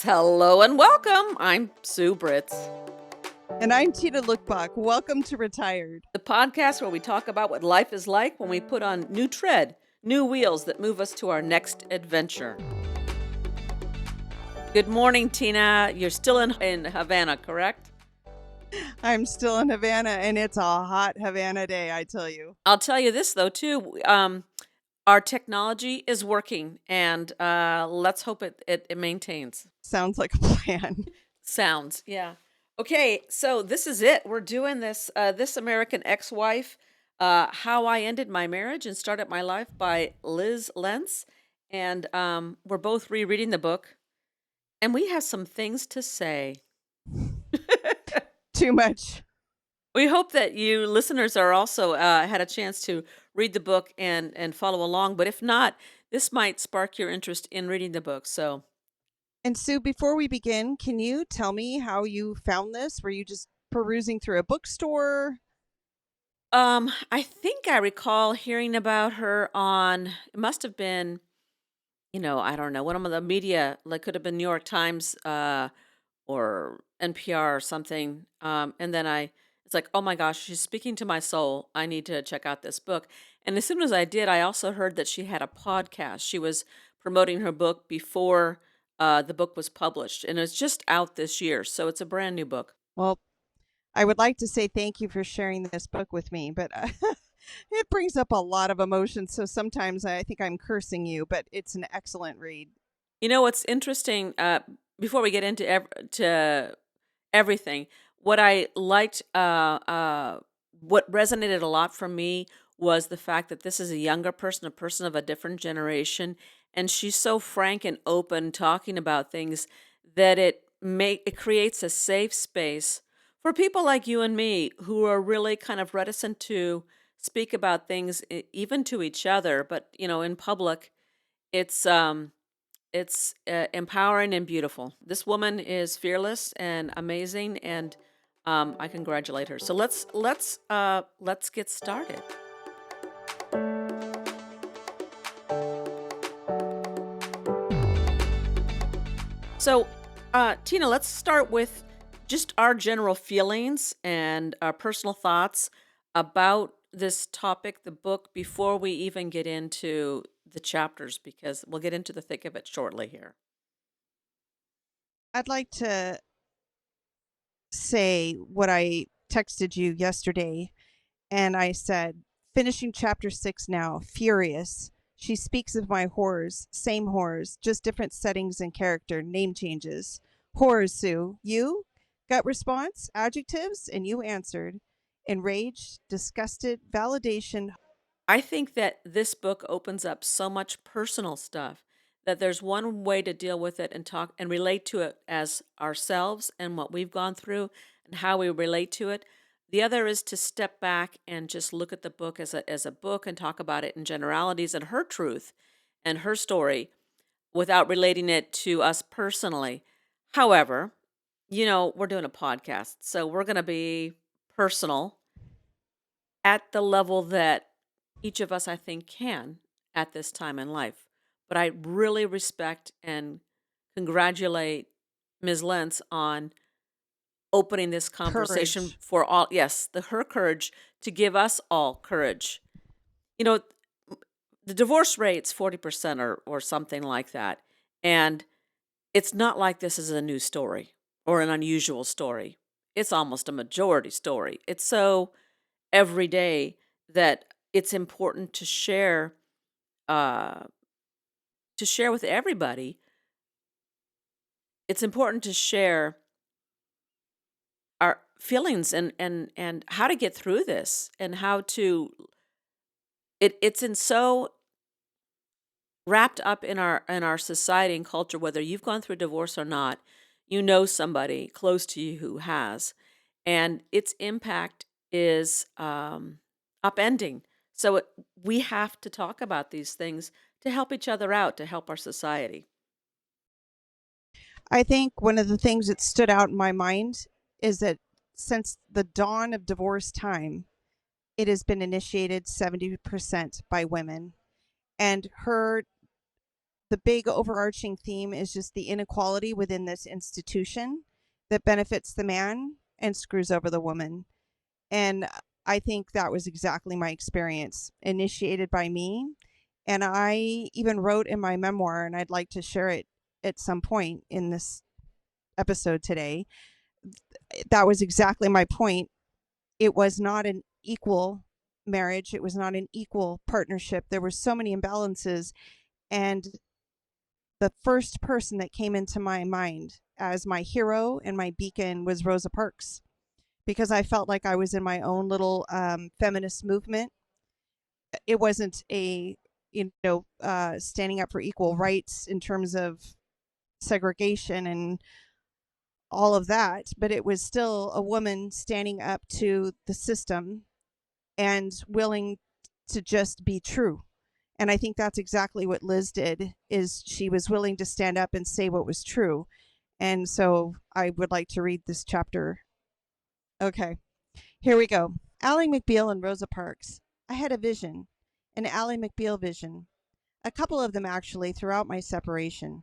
Hello and welcome. I'm Sue Britz, And I'm Tina Lookbach. Welcome to Retired. the podcast where we talk about what life is like when we put on new tread, new wheels that move us to our next adventure. Good morning, Tina. You're still in Havana, correct? I'm still in Havana, and it's a hot Havana day, I tell you. I'll tell you this, though, too. Our technology is working, and let's hope it maintains. Sounds like a plan. Sounds, yeah. Okay, so this is it. We're doing this This American Ex-Wife, How I Ended My Marriage and Started My Life by Lyz Lenz. And we're both rereading the book, and we have some things to say. Too much. We hope that you listeners are also had a chance to read the book and follow along. But if not, this might spark your interest in reading the book. So And Sue, before we begin, can you tell me how you found this? Were you just perusing through a bookstore? I think I recall hearing about her on, it must have been, I don't know, one of the media, like could have been New York Times or NPR or something. And then it's like, oh my gosh, she's speaking to my soul. I need to check out this book. And as soon as I did, I also heard that she had a podcast. She was promoting her book before the book was published, and it's just out this year. So it's a brand new book. Well, I would like to say thank you for sharing this book with me, but it brings up a lot of emotions. So sometimes I think I'm cursing you, but it's an excellent read. You know what's interesting? Before we get into to everything, what I liked, what resonated a lot for me was the fact that this is a younger person, a person of a different generation, and she's so frank and open, talking about things that it creates a safe space for people like you and me who are really kind of reticent to speak about things, even to each other, but in public. It's empowering and beautiful. This woman is fearless and amazing, and I congratulate her. So let's get started. So, Tina, let's start with just our general feelings and our personal thoughts about this topic, the book, before we even get into the chapters, because we'll get into the thick of it shortly here. I'd like to say what I texted you yesterday, and I said, finishing chapter 6 now, furious. She speaks of my horrors, same horrors, just different settings and character, name changes. Horrors, Sue. You? Gut response, adjectives, and you answered. Enraged, disgusted, validation. I think that this book opens up so much personal stuff that there's one way to deal with it and talk and relate to it as ourselves and what we've gone through and how we relate to it. The other is to step back and just look at the book as a book and talk about it in generalities and her truth and her story without relating it to us personally. However, we're doing a podcast, so we're going to be personal at the level that each of us, I think, can at this time in life. But I really respect and congratulate Ms. Lentz on opening this conversation Courage. for all. Yes, her courage to give us all courage. You know, the divorce rate's 40% or something like that. And it's not like this is a new story or an unusual story. It's almost a majority story. It's so everyday that it's important uh, to share with everybody. It's important to share our feelings and how to get through this and how to it's in so wrapped up in our society and culture, whether you've gone through divorce or not. You know somebody close to you who has, and its impact is upending. So we have to talk about these things to help each other out, to help our society. I think one of the things that stood out in my mind is that since the dawn of divorce time, it has been initiated 70% by women. And her the big overarching theme is just the inequality within this institution that benefits the man and screws over the woman. And I think that was exactly my experience, initiated by me. And I even wrote in my memoir, and I'd like to share it at some point in this episode today. That was exactly my point. It was not an equal marriage, it was not an equal partnership. There were so many imbalances. And the first person that came into my mind as my hero and my beacon was Rosa Parks, because I felt like I was in my own little feminist movement. It wasn't a, standing up for equal rights in terms of segregation and all of that, but it was still a woman standing up to the system and willing to just be true. And I think that's exactly what Lyz did, is she was willing to stand up and say what was true. And so I would like to read this chapter. Okay, here we go. Ally McBeal and Rosa Parks. I had a vision, an Ally McBeal vision. A couple of them, actually, throughout my separation.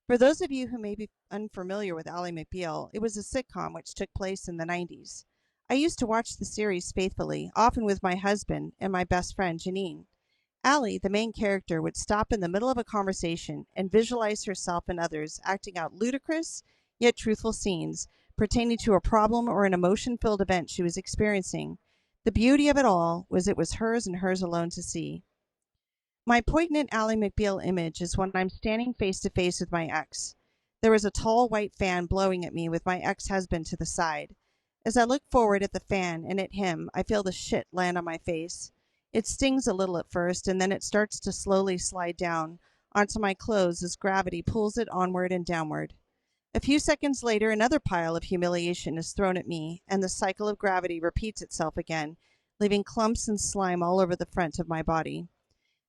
For those of you who may be unfamiliar with Ally McBeal, it was a sitcom which took place in the 90s. I used to watch the series faithfully, often with my husband and my best friend, Janine. Ally, the main character, would stop in the middle of a conversation and visualize herself and others acting out ludicrous yet truthful scenes pertaining to a problem or an emotion-filled event she was experiencing. The beauty of it all was it was hers and hers alone to see. My poignant Ally McBeal image is when I'm standing face to face with my ex. There was a tall white fan blowing at me with my ex-husband to the side. As I look forward at the fan and at him, I feel the shit land on my face. It stings a little at first, and then it starts to slowly slide down onto my clothes as gravity pulls it onward and downward. A few seconds later, another pile of humiliation is thrown at me, and the cycle of gravity repeats itself again, leaving clumps and slime all over the front of my body.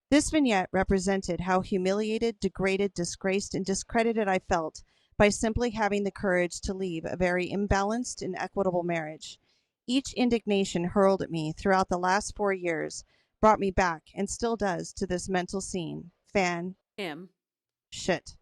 This vignette represented how humiliated, degraded, disgraced, and discredited I felt by simply having the courage to leave a very imbalanced and equitable marriage. Each indignation hurled at me throughout the last 4 years brought me back, and still does, to this mental scene. Fan. Him. Shit.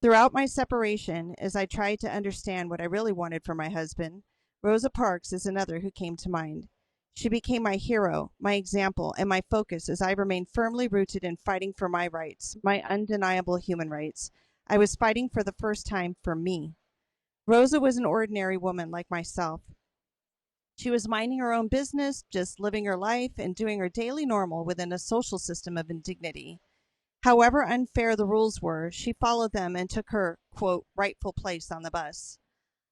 Throughout my separation, as I tried to understand what I really wanted for my husband, Rosa Parks is another who came to mind. She became my hero, my example, and my focus as I remained firmly rooted in fighting for my rights, my undeniable human rights. I was fighting for the first time for me. Rosa was an ordinary woman like myself. She was minding her own business, just living her life and doing her daily normal within a social system of indignity. However unfair the rules were, she followed them and took her, quote, rightful place on the bus.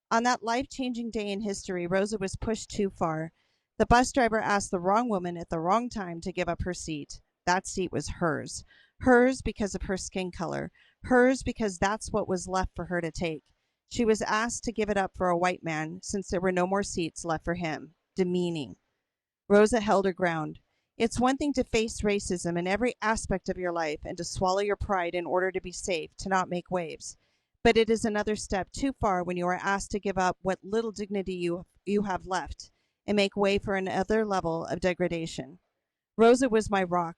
On that life-changing day in history, Rosa was pushed too far. The bus driver asked the wrong woman at the wrong time to give up her seat. That seat was hers. Hers because of her skin color. Hers because that's what was left for her to take. She was asked to give it up for a white man since there were no more seats left for him. Demeaning. Rosa held her ground. It's one thing to face racism in every aspect of your life and to swallow your pride in order to be safe, to not make waves. But it is another step too far when you are asked to give up what little dignity you have left and make way for another level of degradation. Rosa was my rock.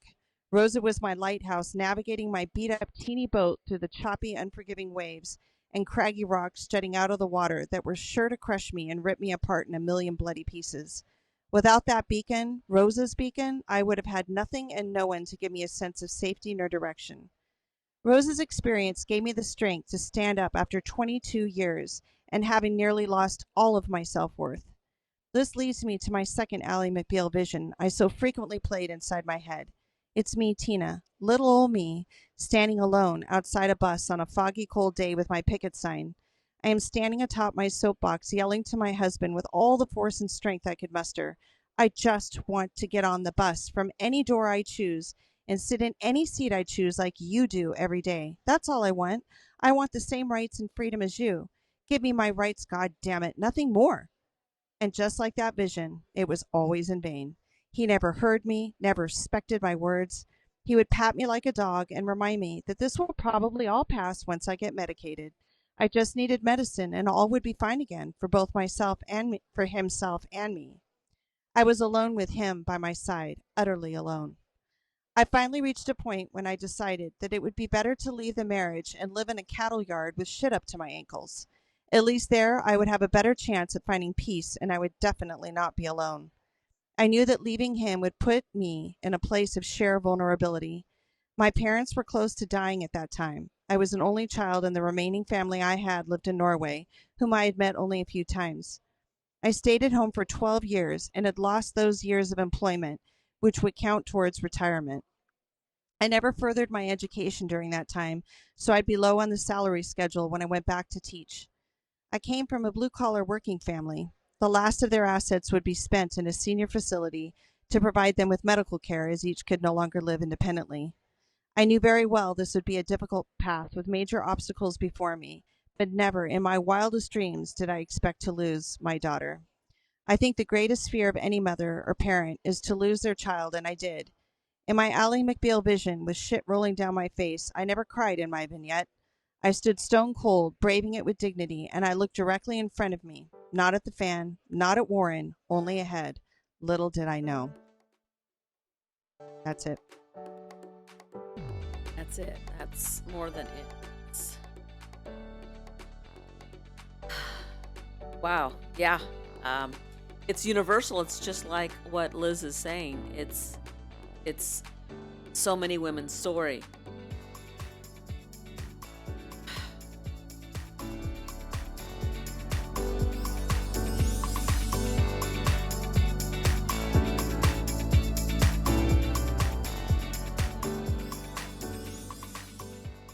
Rosa was my lighthouse, navigating my beat-up teeny boat through the choppy, unforgiving waves and craggy rocks jutting out of the water that were sure to crush me and rip me apart in a million bloody pieces. Without that beacon, Rosa's beacon, I would have had nothing and no one to give me a sense of safety nor direction. Rosa's experience gave me the strength to stand up after 22 years and having nearly lost all of my self-worth. This leads me to my second Ally McBeal vision I so frequently played inside my head. It's me, Tina, little old me, standing alone outside a bus on a foggy, cold day with my picket sign. I am standing atop my soapbox, yelling to my husband with all the force and strength I could muster. I just want to get on the bus from any door I choose and sit in any seat I choose like you do every day. That's all I want. I want the same rights and freedom as you. Give me my rights, God damn it, nothing more. And just like that vision, it was always in vain. He never heard me, never respected my words. He would pat me like a dog and remind me that this will probably all pass once I get medicated. I just needed medicine and all would be fine again for both myself and me, for himself and me. I was alone with him by my side, utterly alone. I finally reached a point when I decided that it would be better to leave the marriage and live in a cattle yard with shit up to my ankles. At least there I would have a better chance at finding peace, and I would definitely not be alone. I knew that leaving him would put me in a place of sheer vulnerability. My parents were close to dying at that time. I was an only child, and the remaining family I had lived in Norway, whom I had met only a few times. I stayed at home for 12 years and had lost those years of employment, which would count towards retirement. I never furthered my education during that time, so I'd be low on the salary schedule when I went back to teach. I came from a blue collar working family. The last of their assets would be spent in a senior facility to provide them with medical care as each could no longer live independently. I knew very well this would be a difficult path with major obstacles before me, but never in my wildest dreams did I expect to lose my daughter. I think the greatest fear of any mother or parent is to lose their child, and I did. In my Ally McBeal vision, with shit rolling down my face, I never cried in my vignette. I stood stone cold, braving it with dignity, and I looked directly in front of me, not at the fan, not at Warren, only ahead. Little did I know. That's it. That's it. That's more than it. Wow. Yeah. Um, it's universal. It's just like what Liz is saying. It's so many women's story.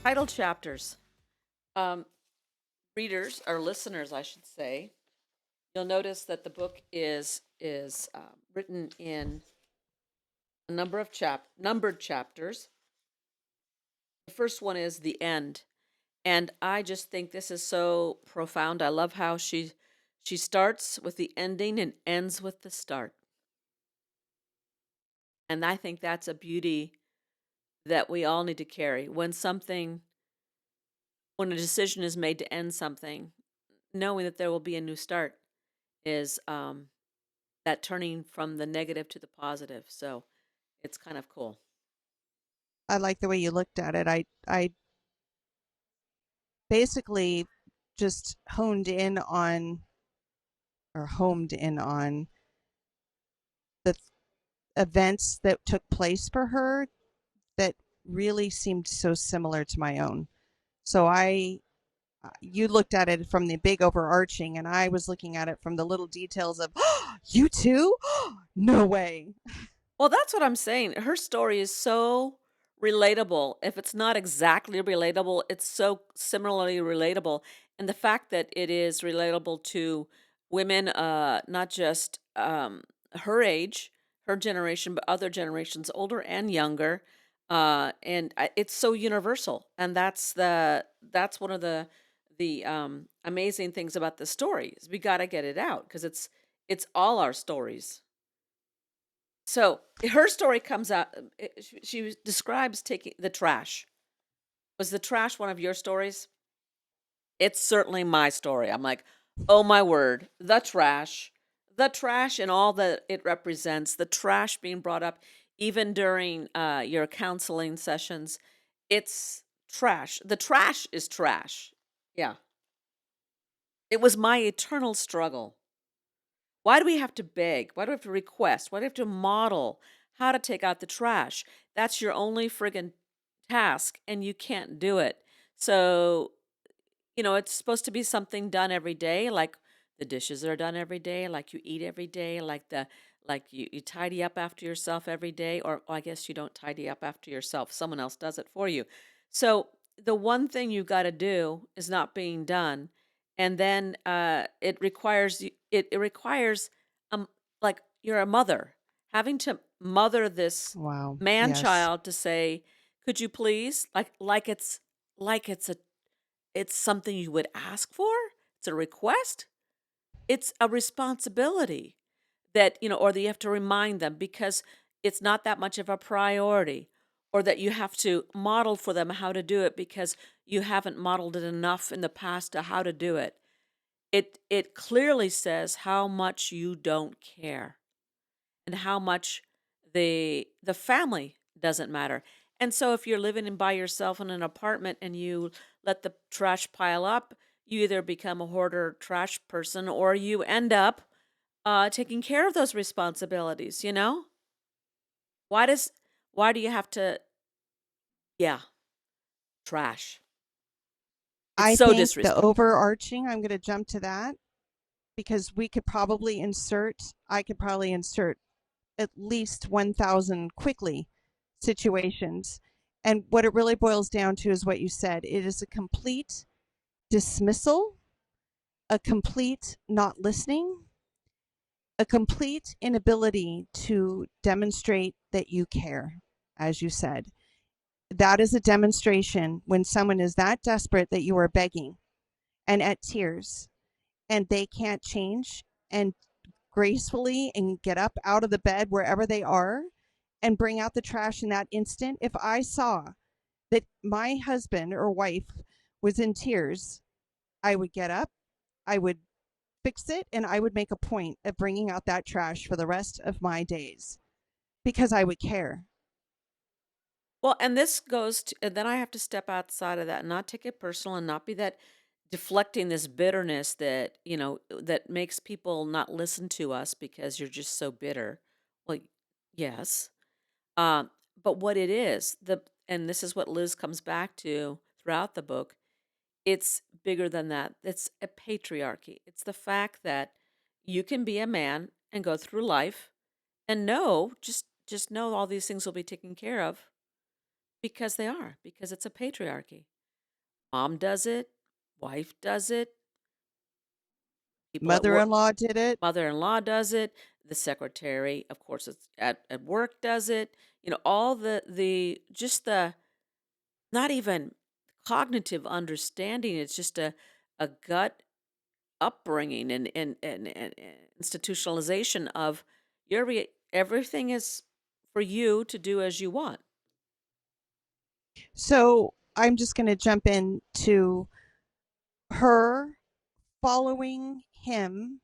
Title chapters. Um, Readers or listeners, I should say, you'll notice that the book is written in a number of numbered chapters. The first one is the end, and I just think this is so profound. I love how she starts with the ending and ends with the start, and I think that's a beauty that we all need to carry when a decision is made to end something, knowing that there will be a new start is that turning from the negative to the positive. So it's kind of cool. I like the way you looked at it. I basically just homed in on the events that took place for her that really seemed so similar to my own. So you looked at it from the big overarching, and I was looking at it from the little details of, oh, you too? No way. Well, that's what I'm saying. Her story is so relatable. If it's not exactly relatable, it's so similarly relatable. And the fact that it is relatable to women, not just her age, her generation, but other generations, older and younger, it's so universal. And that's one of the amazing things about the story is we got to get it out because it's all our stories. So her story comes out. She describes taking the trash. Was the trash one of your stories? It's certainly my story. I'm like, oh my word, the trash, and all that it represents. The trash being brought up, even during your counseling sessions. It's trash. The trash is trash. Yeah, it was my eternal struggle. Why do we have to beg? Why do we have to request? Why do we have to model how to take out the trash? That's your only friggin' task, and you can't do it. So, it's supposed to be something done every day, like the dishes are done every day, like you eat every day, like you tidy up after yourself every day, or I guess you don't tidy up after yourself. Someone else does it for you. So the one thing you got to do is not being done, and then it requires like you're a mother having to mother this Wow. man Yes. child to say, could you please, like it's something you would ask for. It's a request. It's a responsibility that, or that you have to remind them because it's not that much of a priority, or that you have to model for them how to do it because you haven't modeled it enough in the past to how to do it. It clearly says how much you don't care and how much the family doesn't matter. And so if you're living by yourself in an apartment and you let the trash pile up, you either become a hoarder trash person or you end up taking care of those responsibilities, you know? Why does why do you have to yeah, trash. It's I so think the disrespectful. overarching, I'm going to jump to that because I could probably insert at least 1,000 quickly situations. And what it really boils down to is what you said. It is a complete dismissal, a complete not listening, a complete inability to demonstrate that you care, as you said. That is a demonstration when someone is that desperate that you are begging and at tears and they can't change and gracefully and get up out of the bed wherever they are and bring out the trash in that instant. If I saw that my husband or wife was in tears, I would get up, I would fix it, and I would make a point of bringing out that trash for the rest of my days because I would care. Well, and this goes to, and then I have to step outside of that and not take it personal and not be that deflecting this bitterness that, that makes people not listen to us because you're just so bitter. Well, yes. Um, but what it is, and this is what Liz comes back to throughout the book, it's bigger than that. It's a patriarchy. It's the fact that you can be a man and go through life and know, just know all these things will be taken care of because they are, because it's a patriarchy. Mom does it, wife does it, people at Mother work, in law did it. mother-in-law does it, the secretary, of course, it's at work does it. All the just the not even cognitive understanding. It's just a gut upbringing and institutionalization of everything is for you to do as you want. So I'm just going to jump into her following him.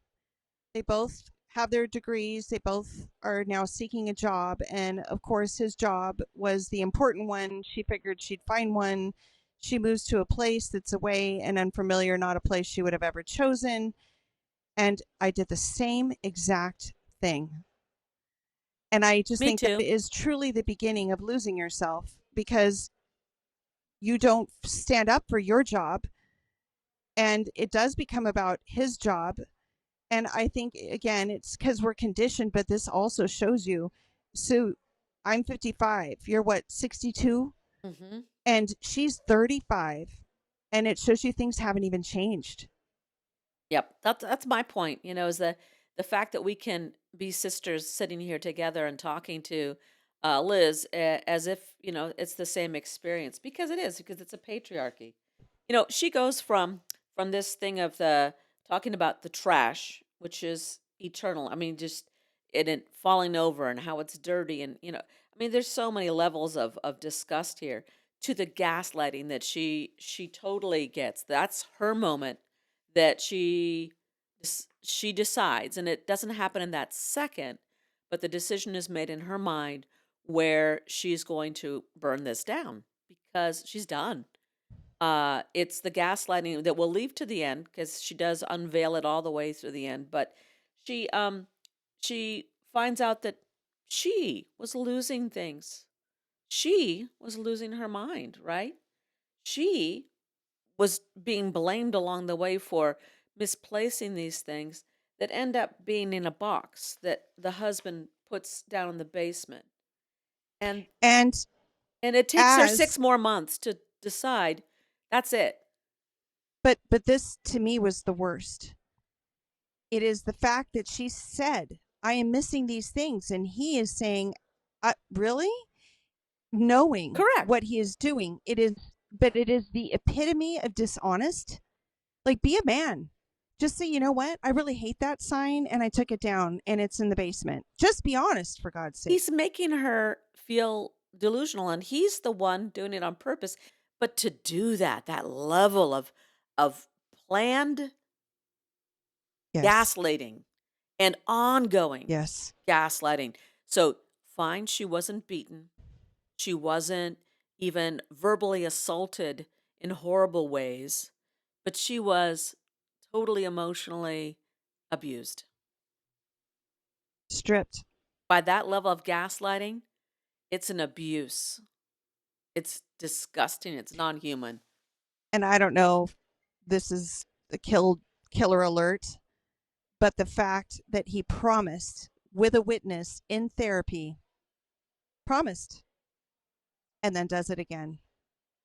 They both have their degrees. They both are now seeking a job. And of course, his job was the important one. She figured she'd find one. She moves to a place that's away and unfamiliar, not a place she would have ever chosen. And I did the same exact thing. And I just Me think that too. is truly the beginning of losing yourself because you don't stand up for your job. And it does become about his job. And I think, again, it's because we're conditioned, but this also shows you. So I'm 55. You're what, 62? hmm And she's 35. And it shows you things haven't even changed. Yep, that's my point. Is the fact that we can be sisters sitting here together and talking to Liz as if it's the same experience because it is because it's a patriarchy. She goes from this thing of the talking about the trash, which is eternal. I mean, just it falling over and how it's dirty, and I mean, there's so many levels of disgust here to the gaslighting that she totally gets. That's her moment that she decides, and it doesn't happen in that second, but the decision is made in her mind where she's going to burn this down because she's done. It's the gaslighting that we'll leave to the end because she does unveil it all the way through the end. But she finds out that she was losing things. She was losing her mind, right? She was being blamed along the way for misplacing these things that end up being in a box that the husband puts down in the basement. And And and it takes her as, 6 more months to decide that's it. but this to me was the worst. It is the fact that she said, I am missing these things. And he is saying, really? Knowing Correct. what he is doing. But it is the epitome of dishonest. Like, be a man. Just say, you know what? I really hate that sign and I took it down and it's in the basement. Just be honest, for God's sake. He's making her feel delusional and he's the one doing it on purpose. But to do that level of planned Yes. gaslighting and ongoing Yes. gaslighting. So fine, she wasn't beaten. She wasn't even verbally assaulted in horrible ways, but she was totally emotionally abused. Stripped. By that level of gaslighting, it's an abuse. It's disgusting. It's non-human. And I don't know if this is a killer alert, but the fact that he promised with a witness in therapy, promised, and then does it again.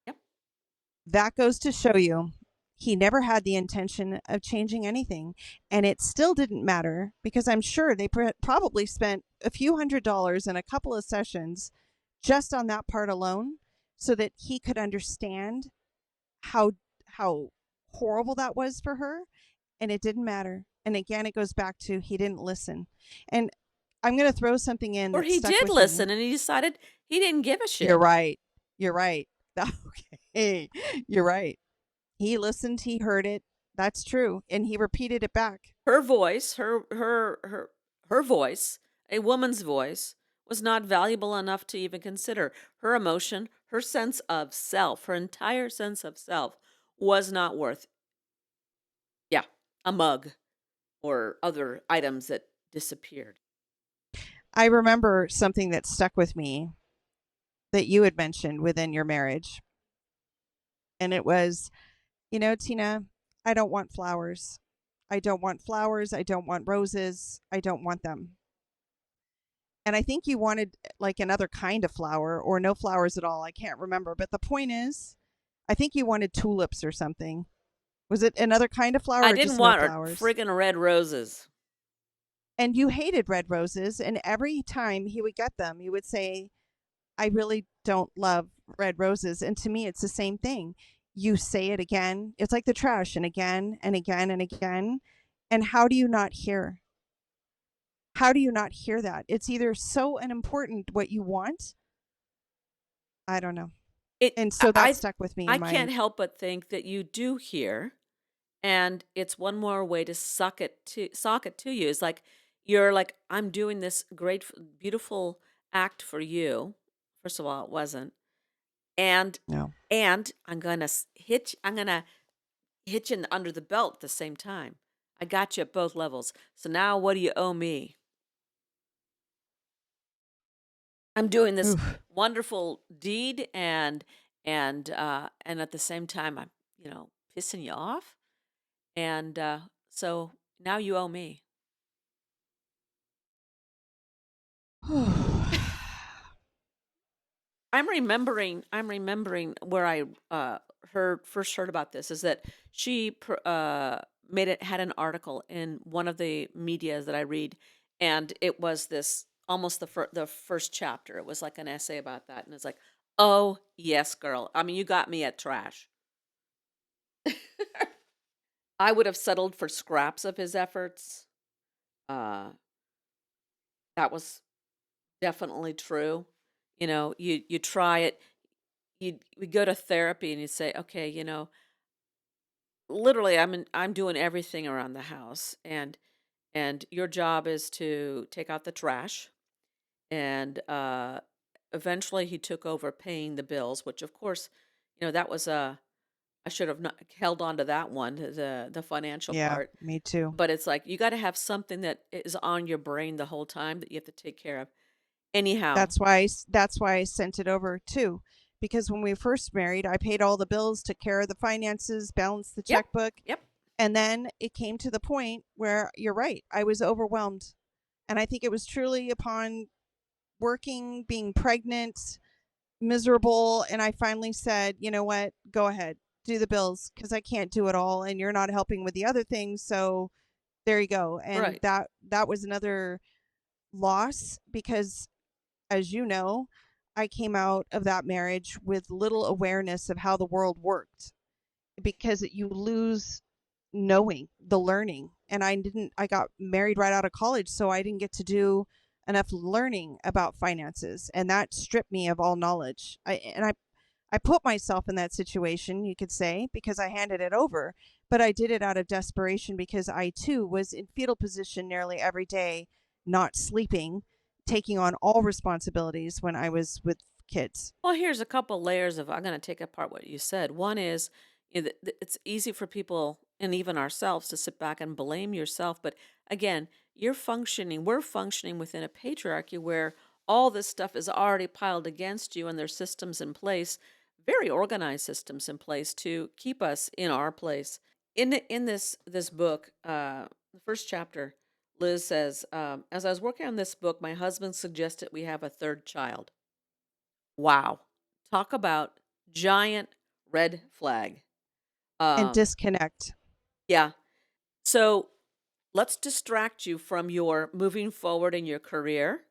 Yep. That goes to show you he never had the intention of changing anything. And it still didn't matter because I'm sure they probably spent a few $100s in a couple of sessions just on that part alone so that he could understand how how horrible that was for her, and it didn't matter. And again, it goes back to he didn't listen. And I'm going to throw something in Or that he stuck did with me. listen and he decided he didn't give a You're shit. right. You're right. Okay. You're right. He listened, he heard it. That's true, and he repeated it back. Her voice, her voice, a woman's voice, was not valuable enough to even consider. Her emotion, her sense of self, her entire sense of self was not worth, yeah, a mug or other items that disappeared. I remember something that stuck with me that you had mentioned within your marriage, and it was, Tina, I don't want flowers. I don't want flowers. I don't want roses. I don't want them. And I think you wanted like another kind of flower or no flowers at all. I can't remember. But the point is, I think you wanted tulips or something. Was it another kind of flower I or didn't just no want flowers? friggin' red roses. And you hated red roses. And every time he would get them, you would say, I really don't love red roses. And to me, it's the same thing. You say it again. It's like the trash, and again and again and again. And how do you not hear? How do you not hear that? It's either so unimportant what you want. I don't know. It And so that stuck with me I in my can't help but think that you do hear, and it's one more way to sock it to you. It's like you're like, I'm doing this great, beautiful act for you. First of all, it wasn't, and no. I'm gonna hit you under the belt at the same time. I got you at both levels. So now, what do you owe me? I'm doing this Oof. wonderful deed, and at the same time, I'm pissing you off, and so now you owe me. I'm remembering where I first heard about this is that she made it had an article in one of the medias that I read, and it was this almost the first chapter. It was like an essay about that, and it's like, oh yes, girl. I mean, you got me at trash. I would have settled for scraps of his efforts. Uh, that was definitely true. You try it. We go to therapy and you say, okay, literally, I'm doing everything around the house, and your job is to take out the trash. And eventually, he took over paying the bills, which of course, that was a I should have not held on to that one, the financial Yeah, part. me too. But it's like you got to have something that is on your brain the whole time that you have to take care of. Anyhow, That's why I sent it over too. Because when we first married, I paid all the bills, took care of the finances, balanced the yep, checkbook, yep, and then it came to the point where you're right. I was overwhelmed. And I think it was truly upon working, being pregnant, miserable, and I finally said, "You know what? Go ahead. Do the bills because I can't do it all and you're not helping with the other things." So, there you go. And right. that was another loss because as you know, I came out of that marriage with little awareness of how the world worked because you lose knowing the learning. And I got married right out of college, so I didn't get to do enough learning about finances, and that stripped me of all knowledge. I put myself in that situation, you could say, because I handed it over, but I did it out of desperation because I too was in fetal position nearly every day, not sleeping, taking on all responsibilities when I was with kids. Well, here's a couple layers of I'm going to take apart what you said. One is, it's easy for people and even ourselves to sit back and blame yourself. But again, we're functioning within a patriarchy where all this stuff is already piled against you, and there's systems in place, very organized systems in place to keep us in our place. In this book, the first chapter, Liz says, as I was working on this book, my husband suggested we have a third child. Wow. Talk about giant red flag. And Um, disconnect. yeah. So let's distract you from your moving forward in your career.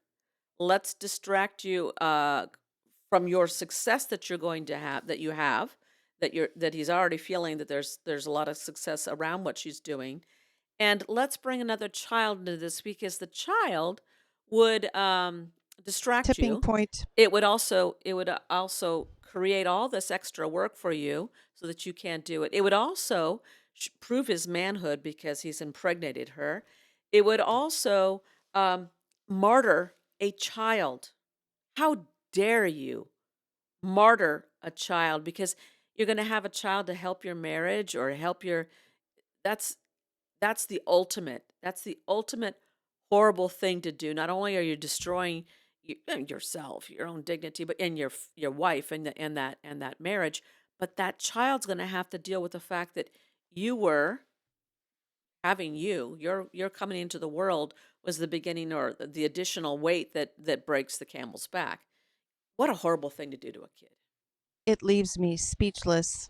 Let's distract you from your success that you're going to have, that he's already feeling that there's a lot of success around what she's doing. And let's bring another child into this because the child would distract Tipping you. point. It would also create all this extra work for you so that you can't do it. It would also prove his manhood because he's impregnated her. It would also martyr a child. How dare you martyr a child because you're going to have a child to help your marriage or help your that's that's the ultimate horrible thing to do. Not only are you destroying yourself, your own dignity, but and your wife and that marriage, but that child's going to have to deal with the fact that you were having you're coming into the world was the beginning or the additional weight that breaks the camel's back. What a horrible thing to do to a kid. It leaves me speechless.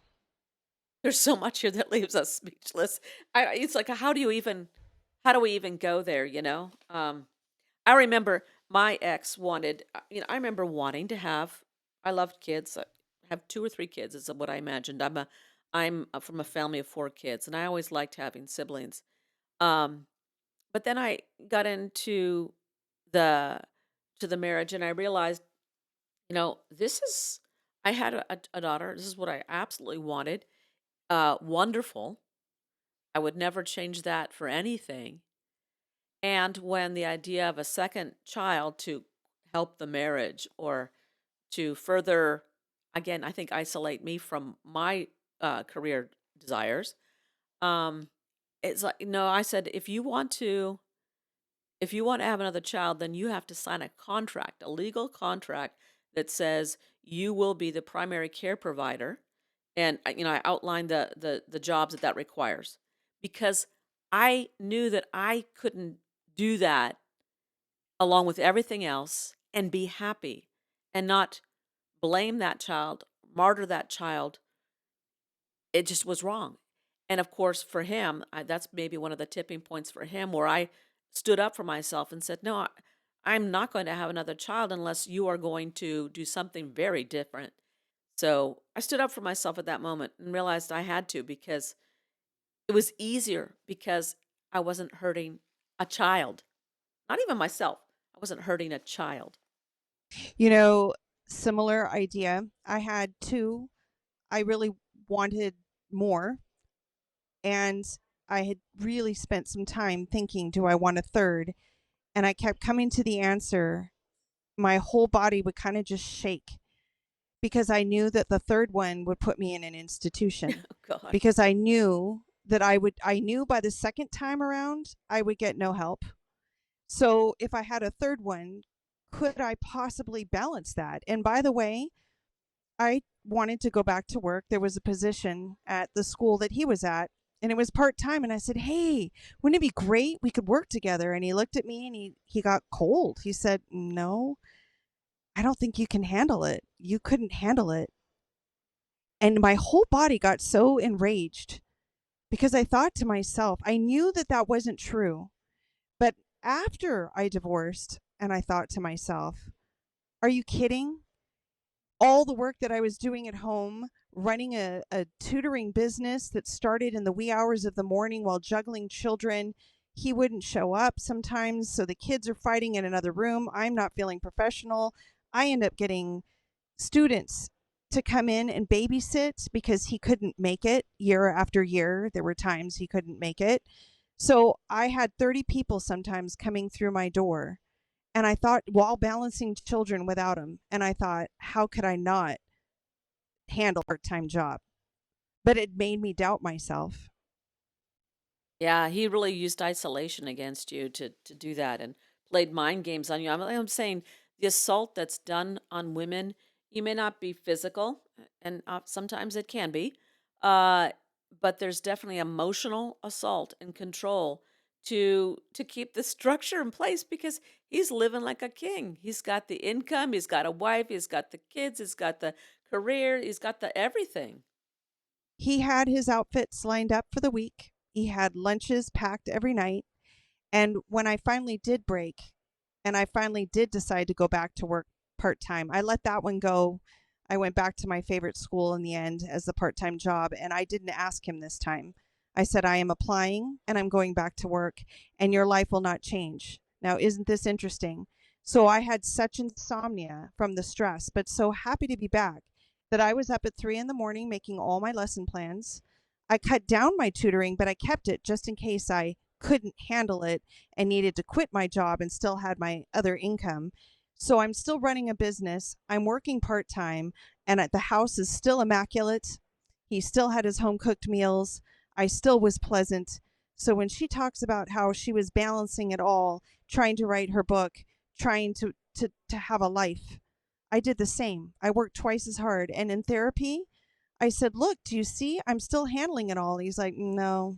There's so much here that leaves us speechless. It's like how do we even go there, you know? I remember my ex wanted, I remember wanting to have, I loved kids. I have two or three kids is what I imagined. I'm from a family of four kids, and I always liked having siblings. Um, but then I got into the to the marriage, and I realized, this is. I had a daughter. This is what I absolutely wanted. Wonderful. I would never change that for anything. And when the idea of a second child to help the marriage or to further, again, I think isolate me from my career desires, um, it's like, no, I said, if you want to have another child, then you have to sign a contract, a legal contract that says you will be the primary care provider. And I outlined the jobs that requires because I knew that I couldn't do that along with everything else and be happy and not blame that child, martyr that child. It just was wrong. And of course, for him, that's maybe one of the tipping points for him where I stood up for myself and said, no, I'm not going to have another child unless you are going to do something very different. So I stood up for myself at that moment and realized I had to because it was easier because I wasn't hurting a child, not even myself. I wasn't hurting a child. You know, similar idea. I had two. I really wanted more. And I had really spent some time thinking, do I want a third? And I kept coming to the answer. My whole body would kind of just shake because I knew that the third one would put me in an institution Oh, God. because I knew by the second time around, I would get no help. So if I had a third one, could I possibly balance that? And by the way, I wanted to go back to work. There was a position at the school that he was at, and it was part time. And I said, "Hey, wouldn't it be great? We could work together." And he looked at me and he got cold. He said, "No, I don't think you can handle it. You couldn't handle it." And my whole body got so enraged because I thought to myself, I knew that that wasn't true. But after I divorced, and I thought to myself, are you kidding? All the work that I was doing at home, running a tutoring business that started in the wee hours of the morning while juggling children. He wouldn't show up sometimes, so the kids are fighting in another room. I'm not feeling professional. I end up getting students to come in and babysit because he couldn't make it year after year. There were times he couldn't make it. So I had 30 people sometimes coming through my door. And I thought, while balancing children without him, and I thought, how could I not handle a part-time job? But it made me doubt myself. Yeah, he really used isolation against you to do that and played mind games on you. I'm saying the assault that's done on women, you may not be physical, and sometimes it can be, uh, but there's definitely emotional assault and control to keep the structure in place because he's living like a king. He's got the income, he's got a wife, he's got the kids, he's got the career, he's got the everything. He had his outfits lined up for the week. He had lunches packed every night. And when I finally did break and I finally did decide to go back to work part time, I let that one go. I went back to my favorite school in the end as the part time job, and I didn't ask him this time. I said, I am applying and I'm going back to work, and your life will not change. Now, isn't this interesting? So I had such insomnia from the stress, but so happy to be back that I was up at 3 in the morning making all my lesson plans. I cut down my tutoring, but I kept it just in case I couldn't handle it and needed to quit my job and still had my other income. So I'm still running a business. I'm working part time, and the house is still immaculate. He still had his home cooked meals. I still was pleasant. So when she talks about how she was balancing it all, trying to write her book, trying to have a life, I did the same. I worked twice as hard. And in therapy, I said, look, do you see? I'm still handling it all. He's like, no.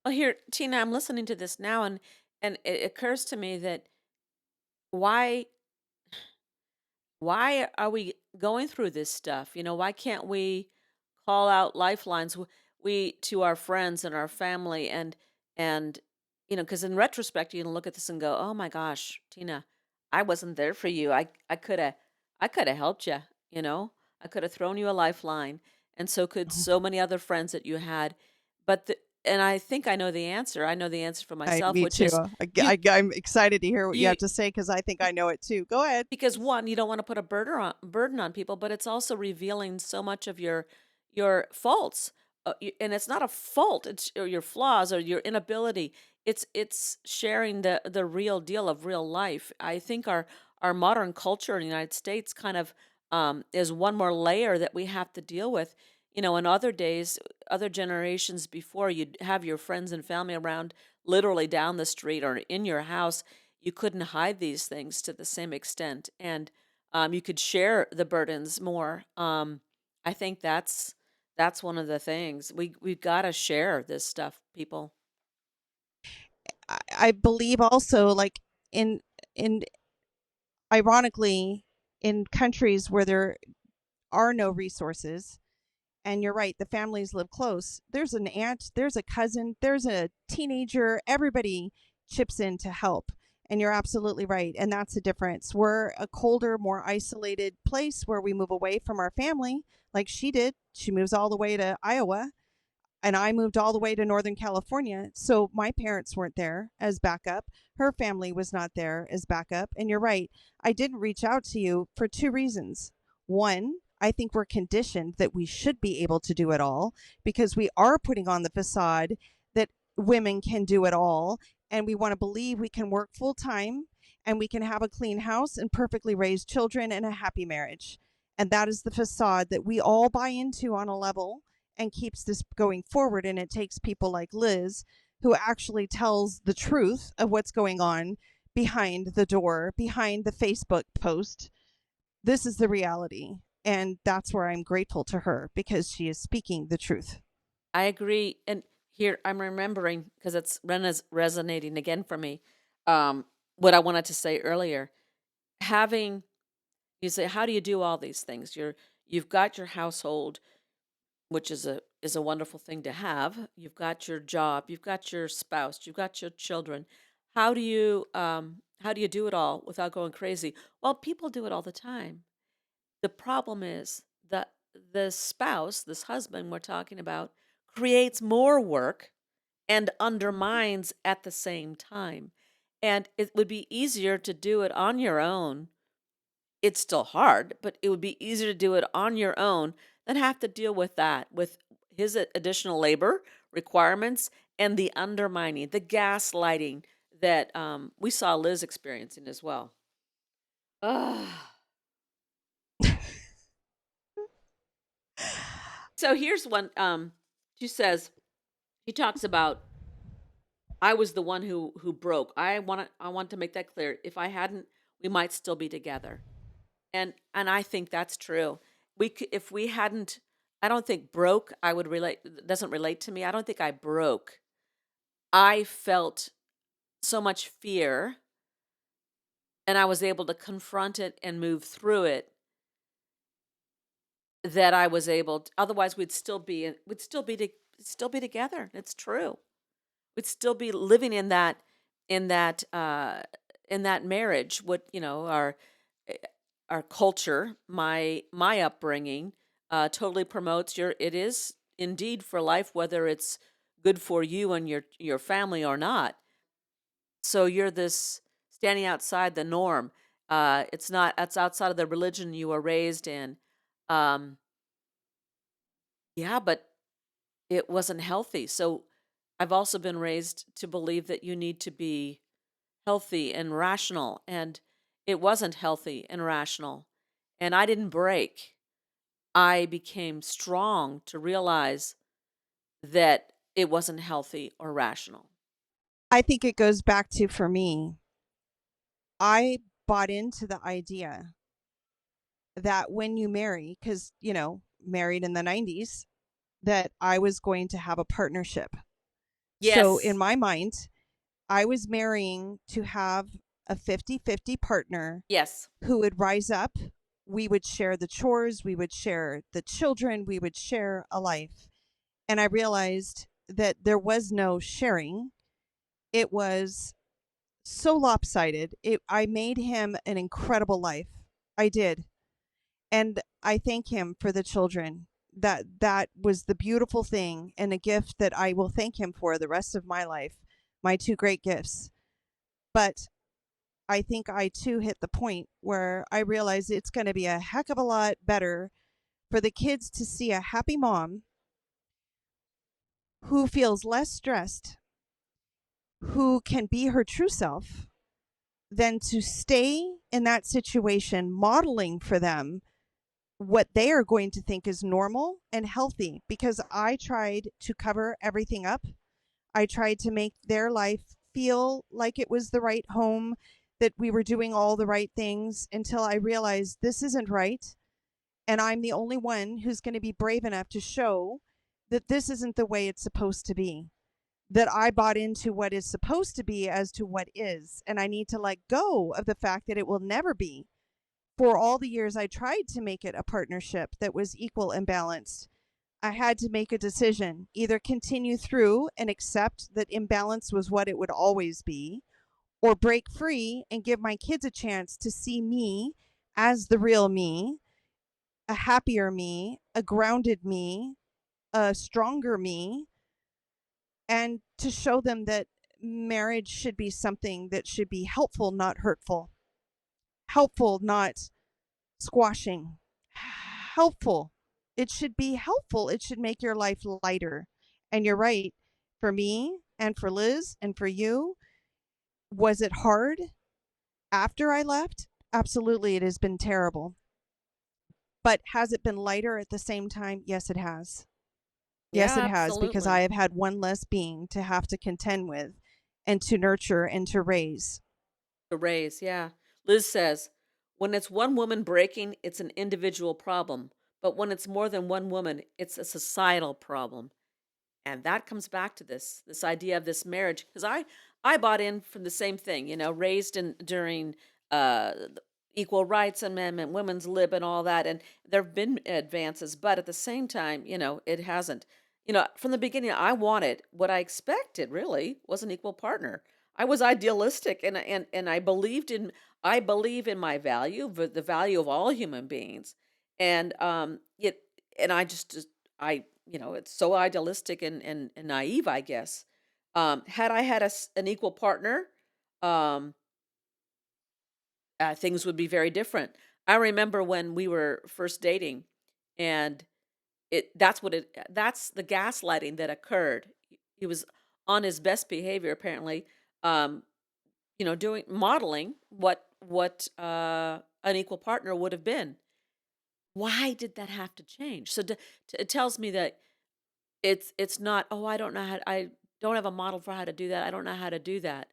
Well, here, Tina, I'm listening to this now, and it occurs to me that why why are we going through this stuff? Why can't we call out lifelines we to our friends and our family and because in retrospect you can look at this and go, "Oh my gosh, Tina, I wasn't there for you. I could have helped you, you know. I could have thrown you a lifeline." And so could so many other friends that you had. But and I think I know the answer. I know the answer for myself, Me which too. is you I'm excited to hear what you you have to say because I think I know it too. Go ahead. because one, you don't want to put a burden on people, but it's also revealing so much of your faults, and it's not a fault; it's or your flaws or your inability. It's sharing the real deal of real life. I think our modern culture in the United States kind of is one more layer that we have to deal with. In other days, other generations before, you'd have your friends and family around literally down the street or in your house. You couldn't hide these things to the same extent, and you could share the burdens more. I think that's one of the things we've got to share this stuff, people. I believe also, like, in in ironically, in countries where there are no resources, and you're right, the families live close. There's an aunt, there's a cousin, there's a teenager. Everybody chips in to help. And you're absolutely right. And that's the difference. We're a colder, more isolated place where we move away from our family, like she did. She moves all the way to Iowa, and I moved all the way to Northern California. So my parents weren't there as backup. Her family was not there as backup. And you're right. I didn't reach out to you for two reasons. One, I think we're conditioned that we should be able to do it all because we are putting on the facade that women can do it all. And we want to believe we can work full time and we can have a clean house and perfectly raised children and a happy marriage. And that is the facade that we all buy into on a level and keeps this going forward. And it takes people like Lyz, who actually tells the truth of what's going on behind the door, behind the Facebook post. This is the reality. And that's where I'm grateful to her because she is speaking the truth. I agree, and here I'm remembering because it's resonating again for me. What I wanted to say earlier, having you say, how do you do all these things? You've got your household, which is a wonderful thing to have. You've got your job, you've got your spouse, you've got your children. How do you do it all without going crazy? Well, people do it all the time. The problem is that the spouse, this husband we're talking about, creates more work and undermines at the same time. And it would be easier to do it on your own. It's still hard, but it would be easier to do it on your own than have to deal with that, with his additional labor requirements and the undermining, the gaslighting that we saw Liz experiencing as well. Ugh. So here's one. She says she talks about I was the one who broke. I want to make that clear. If I hadn't, we might still be together. And I think that's true. If we hadn't, I don't think broke. I would relate doesn't relate to me. I don't think I broke. I felt so much fear, and I was able to confront it and move through it, that I was able to, otherwise we'd still be together. It's true. We'd still be living in that in that marriage. What, eh, our culture, my upbringing, totally promotes your it is indeed for life, whether it's good for you and your family or not. So you're this standing outside the norm. It's not, that's outside of the religion you were raised in. Um, yeah, but it wasn't healthy. So I've also been raised to believe that you need to be healthy and rational, and it wasn't healthy and rational. And I didn't break. I became strong to realize that it wasn't healthy or rational. I think it goes back to, for me, I bought into the idea that when you marry, because, married in the 90s, that I was going to have a partnership. So in Yes. my mind, I was marrying to have a 50-50 partner Yes. who would rise up. We would share the chores, we would share the children, we would share a life. And I realized that there was no sharing. It was so lopsided. I made him an incredible life. I did. And I thank him for the children. That was the beautiful thing and a gift that I will thank him for the rest of my life. My two great gifts. But I think I too hit the point where I realized it's going to be a heck of a lot better for the kids to see a happy mom who feels less stressed, who can be her true self, than to stay in that situation, modeling for them what they are going to think is normal and healthy. Because I tried to cover everything up. I tried to make their life feel like it was the right home, that we were doing all the right things, until I realized this isn't right. And I'm the only one who's going to be brave enough to show that this isn't the way it's supposed to be. That I bought into what is supposed to be as to what is. And I need to let go of the fact that it will never be. For all the years I tried to make it a partnership that was equal and balanced, I had to make a decision: either continue through and accept that imbalance was what it would always be, or break free and give my kids a chance to see me as the real me, a happier me, a grounded me, a stronger me, and to show them that marriage should be something that should be helpful, not hurtful, helpful, not squashing, helpful. It should be helpful. It should make your life lighter. And you're right. For me and for Liz and for you, was it hard after I left? Absolutely, it has been terrible. But has it been lighter at the same time? Yes, it has. Yes, Yeah, it has, because I absolutely. have had one less being to have to contend with and to nurture and to raise. To raise, yeah. Liz says, when it's one woman breaking, it's an individual problem. But when it's more than one woman, it's a societal problem. And that comes back to this idea of this marriage, because I bought in from the same thing, raised in during the equal rights amendment, women's lib, and all that, and there have been advances, but at the same time, it hasn't. From the beginning, I wanted, what I expected really was an equal partner. I was idealistic, and I believe in my value, the value of all human beings, and it and I just I it's so idealistic and naive, I guess. Had I had an equal partner, um, things would be very different. I remember when we were first dating, and that's the gaslighting that occurred. He was on his best behavior apparently. Um, doing modeling what an equal partner would have been. Why did that have to change? So it tells me that it's not, oh, I don't have a model for how to do that. I don't know how to do that.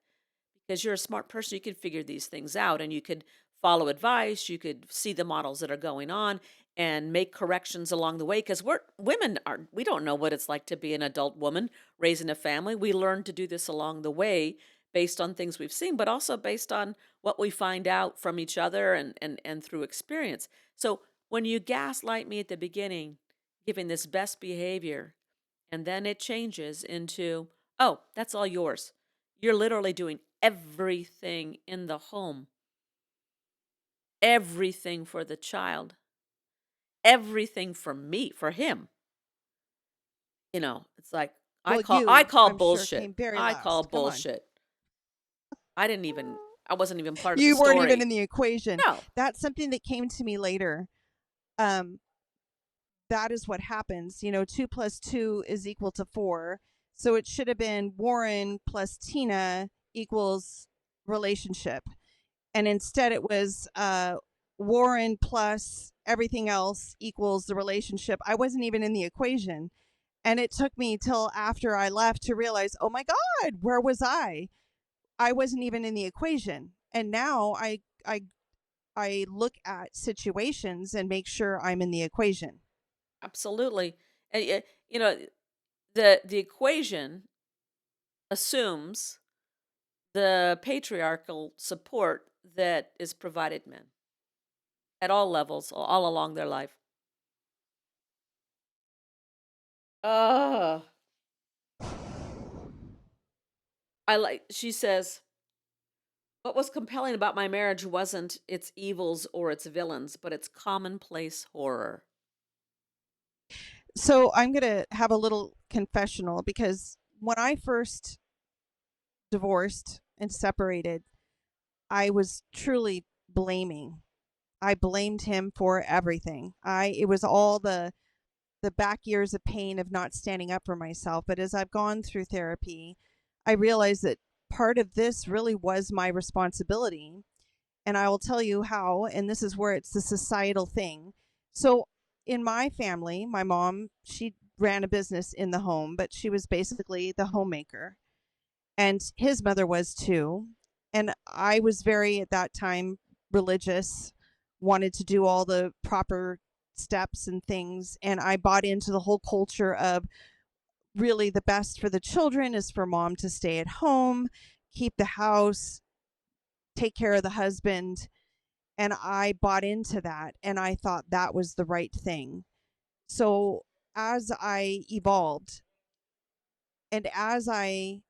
Because you're a smart person, you can figure these things out and you could follow advice, you could see the models that are going on and make corrections along the way because we don't know what it's like to be an adult woman raising a family. We learn to do this along the way based on things we've seen, but also based on what we find out from each other and through experience. So when you gaslight me at the beginning, giving this best behavior, and then it changes into, oh, that's all yours. You're literally doing everything in the home, everything for the child, everything for me, for him. It's like Well, I you, call I'm sure, bullshit. came very I call last. Come on. bullshit. I didn't even I wasn't even part of the You weren't even story. in the equation. No. That's something that came to me later. Um, that is what happens. 2 plus 2 is equal to 4. So it should have been Warren plus Tina equals relationship. And instead it was Warren plus everything else equals the relationship. I wasn't even in the equation. And it took me till after I left to realize, oh my God, where was I? I wasn't even in the equation. And now I look at situations and make sure I'm in the equation. Absolutely. And the equation assumes the patriarchal support that is provided men at all levels, all along their life. Oh, she says, what was compelling about my marriage wasn't its evils or its villains, but its commonplace horror. So I'm going to have a little confessional because when I first divorced and separated, I was truly blaming. I blamed him for everything. I It was all the back years of pain of not standing up for myself. But as I've gone through therapy, I realized that part of this really was my responsibility. And I will tell you how, and this is where it's the societal thing. So in my family, my mom, she ran a business in the home, but she was basically the homemaker. And his mother was too. And I was very, at that time, religious, wanted to do all the proper steps and things. And I bought into the whole culture of really the best for the children is for mom to stay at home, keep the house, take care of the husband. And I bought into that and I thought that was the right thing. So as I evolved and as I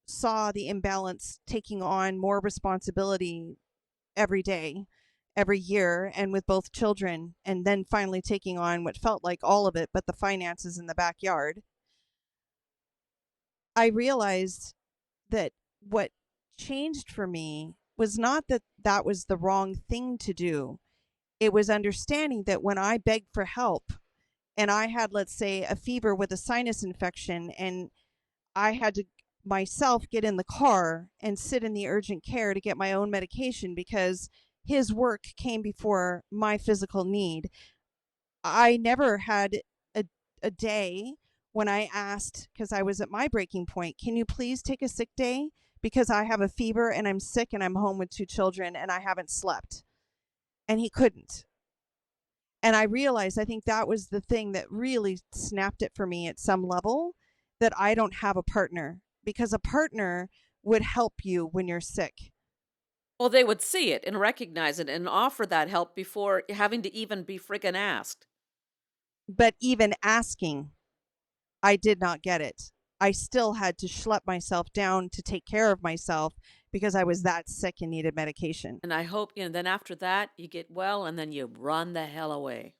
saw the imbalance taking on more responsibility every day, every year, and with both children, and then finally taking on what felt like all of it, but the finances in the backyard, I realized that what changed for me was not that that was the wrong thing to do. It was understanding that when I begged for help and I had, let's say, a fever with a sinus infection, and I had to myself get in the car and sit in the urgent care to get my own medication because his work came before my physical need. I never had a, a day when I asked, because I was at my breaking point, can you please take a sick day? Because I have a fever and I'm sick and I'm home with 2 children and I haven't slept. And he couldn't. And I realized, I think that was the thing that really snapped it for me at some level, that I don't have a partner, because a partner would help you when you're sick. Well, they would see it and recognize it and offer that help before having to even be friggin' asked. But even asking, I did not get it. I still had to schlep myself down to take care of myself because I was that sick and needed medication. And I hope, then after that, you get well and then you run the hell away.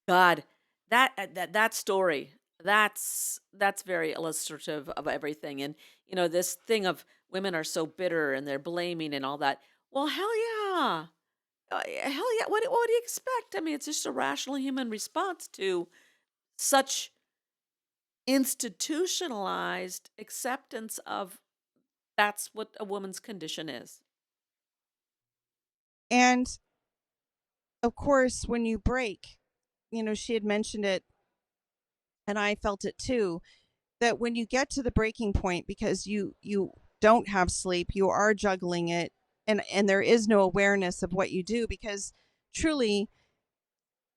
God, that story, that's very illustrative of everything. And this thing of women are so bitter and they're blaming and all that. Well, hell yeah. Hell yeah. What do you expect? I mean, it's just a rational human response to such institutionalized acceptance of That's what a woman's condition is. And of course, when you break, she had mentioned it and I felt it too, that when you get to the breaking point because you don't have sleep, you are juggling it, and there is no awareness of what you do, because truly,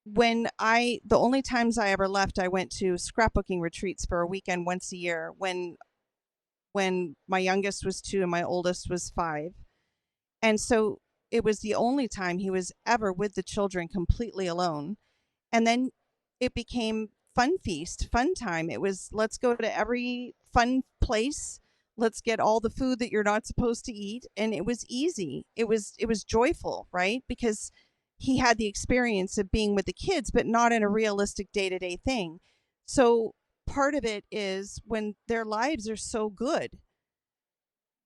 the only times I ever left, I went to scrapbooking retreats for a weekend once a year when my youngest was 2 and my oldest was 5. And so it was the only time he was ever with the children completely alone. And then it became fun feast, fun time. It was, let's go to every fun place. Let's get all the food that you're not supposed to eat. And it was easy. It was joyful, right? Because he had the experience of being with the kids, but not in a realistic day-to-day thing. So part of it is when their lives are so good,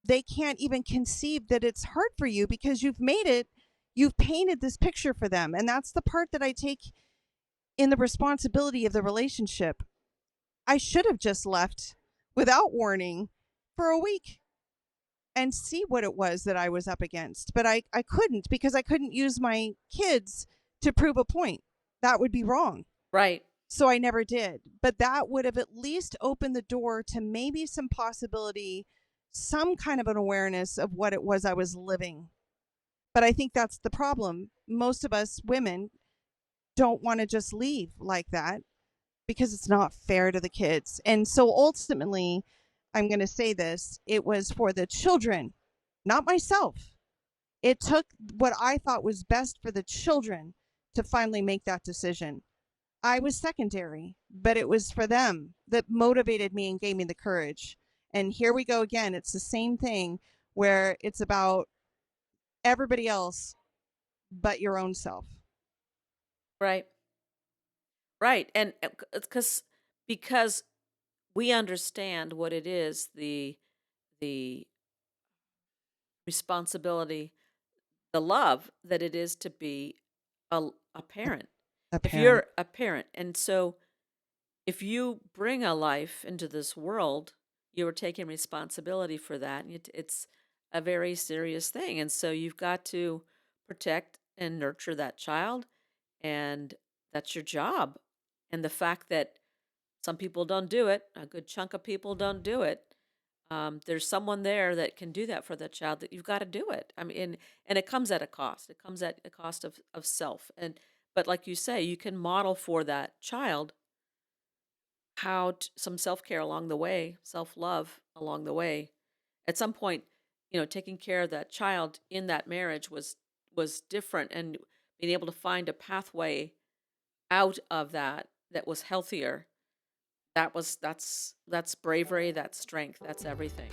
they can't even conceive that it's hard for you because you've painted this picture for them. And that's the part that I take in the responsibility of the relationship. I should have just left without warning for a week and see what it was that I was up against. But I couldn't, because I couldn't use my kids to prove a point. That would be wrong. Right. So I never did. But that would have at least opened the door to maybe some possibility, some kind of an awareness of what it was I was living. But I think that's the problem. Most of us women don't want to just leave like that because it's not fair to the kids. And so ultimately, I'm going to say this, it was for the children, not myself. It took what I thought was best for the children to finally make that decision. I was secondary, but it was for them that motivated me and gave me the courage. And here we go again. It's the same thing where it's about everybody else but your own self. Right. Right. And because we understand what it is, the responsibility, the love that it is to be a parent. A If parent. you're a parent, and so if you bring a life into this world, you are taking responsibility for that. And it's a very serious thing. And so you've got to protect and nurture that child. And that's your job. And the fact that some people don't do it, a good chunk of people don't do it. There's someone there that can do that for the child, that you've got to do it. I mean, and it comes at a cost. It comes at a cost of self. But like you say, you can model for that child some self-care along the way, self-love along the way. At some point, taking care of that child in that marriage was different, and being able to find a pathway out of that was healthier. That's bravery, that's strength, that's everything.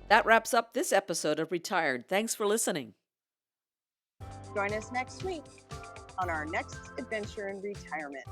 That wraps up this episode of Retired. Thanks for listening. Join us next week on our next adventure in retirement.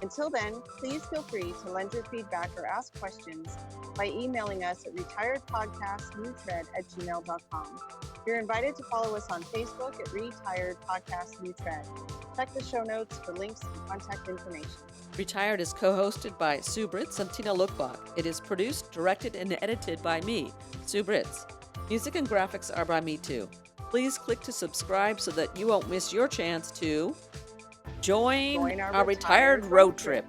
Until then, please feel free to lend your feedback or ask questions by emailing us at retiredpodcastnewthread@gmail.com. You're invited to follow us on Facebook at Retired Podcast New Thread. Check the show notes for links and contact information. Retired is co-hosted by Sue Britz and Tina Lookbach. It is produced, directed, and edited by me, Sue Britz. Music and graphics are by me too. Please click to subscribe so that you won't miss your chance to join our retired road trip.